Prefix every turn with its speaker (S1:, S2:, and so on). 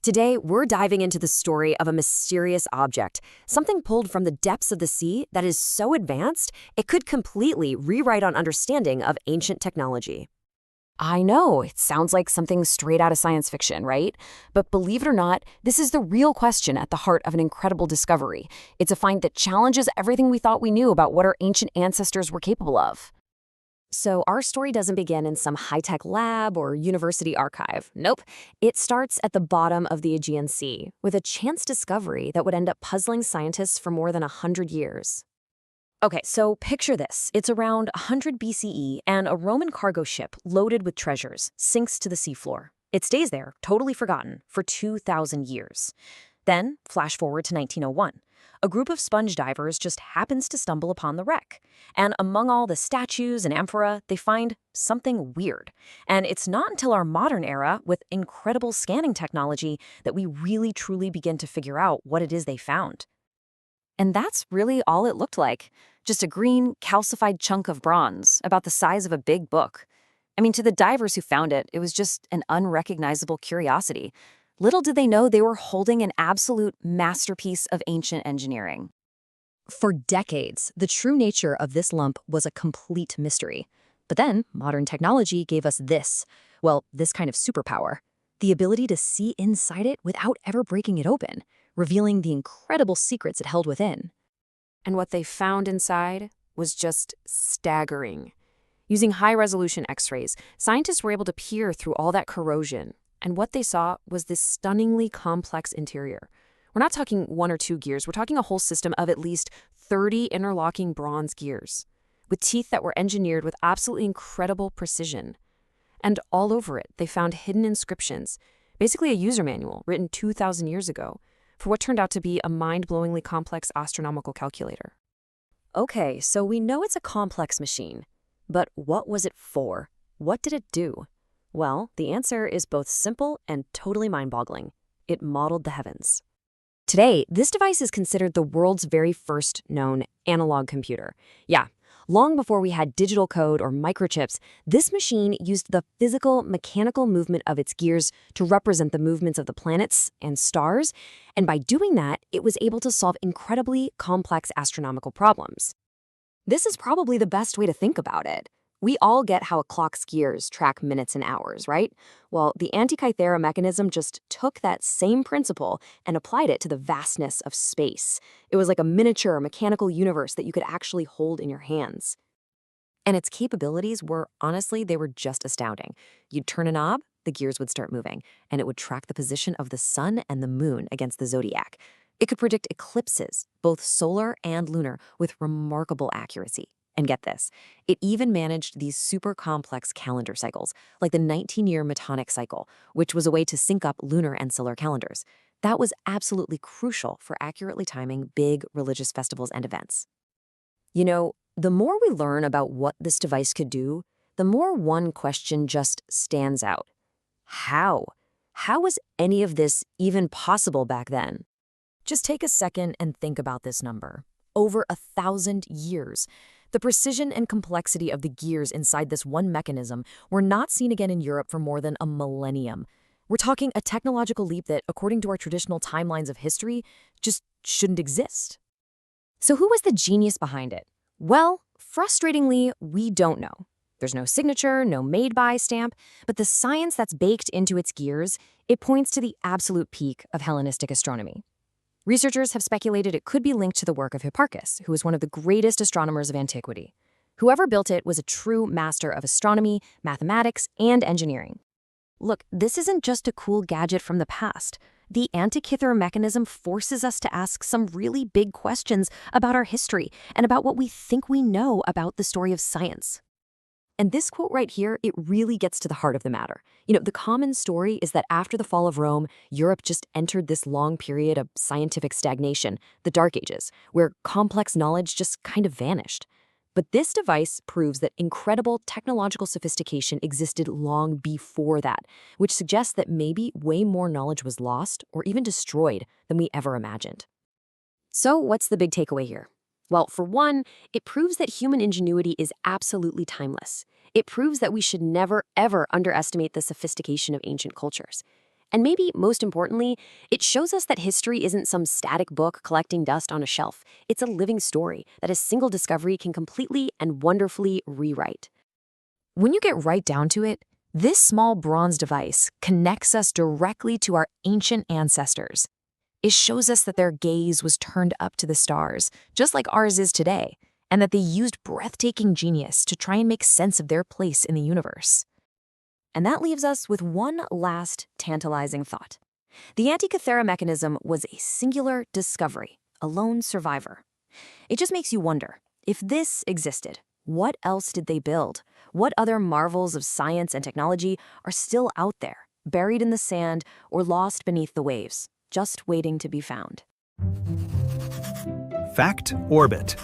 S1: Today, we're diving into the story of a mysterious object, something pulled from the depths of the sea that is so advanced it could completely rewrite our understanding of ancient technology. I know, it sounds like something straight out of science fiction, right? But believe it or not, this is the real question at the heart of an incredible discovery. It's a find that challenges everything we thought we knew about what our ancient ancestors were capable of. So our story doesn't begin in some high-tech lab or university archive. Nope. It starts at the bottom of the Aegean Sea, with a chance discovery that would end up puzzling scientists for more than 100 years. Okay, so picture this. It's around 100 BCE, and a Roman cargo ship loaded with treasures sinks to the seafloor. It stays there, totally forgotten, for 2,000 years. Then, flash forward to 1901. A group of sponge divers just happens to stumble upon the wreck. And among all the statues and amphora, they find something weird. And it's not until our modern era, with incredible scanning technology, that we really truly begin to figure out what it is they found. And that's really all it looked like. Just a green, calcified chunk of bronze, about the size of a big book. I mean, to the divers who found it, it was just an unrecognizable curiosity. Little did they know they were holding an absolute masterpiece of ancient engineering. For decades, the true nature of this lump was a complete mystery. But then, modern technology gave us this kind of superpower. The ability to see inside it without ever breaking it open, revealing the incredible secrets it held within. And what they found inside was just staggering. Using high-resolution X-rays, scientists were able to peer through all that corrosion, and what they saw was this stunningly complex interior. We're not talking one or two gears, we're talking a whole system of at least 30 interlocking bronze gears, with teeth that were engineered with absolutely incredible precision. And all over it, they found hidden inscriptions, basically a user manual written 2,000 years ago, for what turned out to be a mind-blowingly complex astronomical calculator. Okay, so we know it's a complex machine, but what was it for? What did it do? Well, the answer is both simple and totally mind-boggling. It modeled the heavens. Today, this device is considered the world's very first known analog computer. Yeah, long before we had digital code or microchips, this machine used the physical, mechanical movement of its gears to represent the movements of the planets and stars, and by doing that, it was able to solve incredibly complex astronomical problems. This is probably the best way to think about it. We all get how a clock's gears track minutes and hours, right? Well, the Antikythera Mechanism just took that same principle and applied it to the vastness of space. It was like a miniature mechanical universe that you could actually hold in your hands. And its capabilities were, honestly, they were just astounding. You'd turn a knob, the gears would start moving, and it would track the position of the sun and the moon against the zodiac. It could predict eclipses, both solar and lunar, with remarkable accuracy. And get this, it even managed these super complex calendar cycles, like the 19-year Metonic cycle, which was a way to sync up lunar and solar calendars. That was absolutely crucial for accurately timing big religious festivals and events. You know, the more we learn about what this device could do, the more one question just stands out. How? How was any of this even possible back then? Just take a second and think about this number. Over 1,000 years. The precision and complexity of the gears inside this one mechanism were not seen again in Europe for more than a millennium. We're talking a technological leap that, according to our traditional timelines of history, just shouldn't exist. So who was the genius behind it? Well, frustratingly, we don't know. There's no signature, no made-by stamp, but the science that's baked into its gears, it points to the absolute peak of Hellenistic astronomy. Researchers have speculated it could be linked to the work of Hipparchus, who was one of the greatest astronomers of antiquity. Whoever built it was a true master of astronomy, mathematics, and engineering. Look, this isn't just a cool gadget from the past. The Antikythera Mechanism forces us to ask some really big questions about our history and about what we think we know about the story of science. And this quote right here, it really gets to the heart of the matter. You know, the common story is that after the fall of Rome, Europe just entered this long period of scientific stagnation, the Dark Ages, where complex knowledge just kind of vanished. But this device proves that incredible technological sophistication existed long before that, which suggests that maybe way more knowledge was lost or even destroyed than we ever imagined. So what's the big takeaway here? Well, for one, it proves that human ingenuity is absolutely timeless. It proves that we should never, ever underestimate the sophistication of ancient cultures. And maybe most importantly, it shows us that history isn't some static book collecting dust on a shelf. It's a living story that a single discovery can completely and wonderfully rewrite. When you get right down to it, this small bronze device connects us directly to our ancient ancestors. It shows us that their gaze was turned up to the stars, just like ours is today, and that they used breathtaking genius to try and make sense of their place in the universe. And that leaves us with one last tantalizing thought. The Antikythera Mechanism was a singular discovery, a lone survivor. It just makes you wonder, if this existed, what else did they build? What other marvels of science and technology are still out there, buried in the sand or lost beneath the waves, just waiting to be found?
S2: Fact Orbit.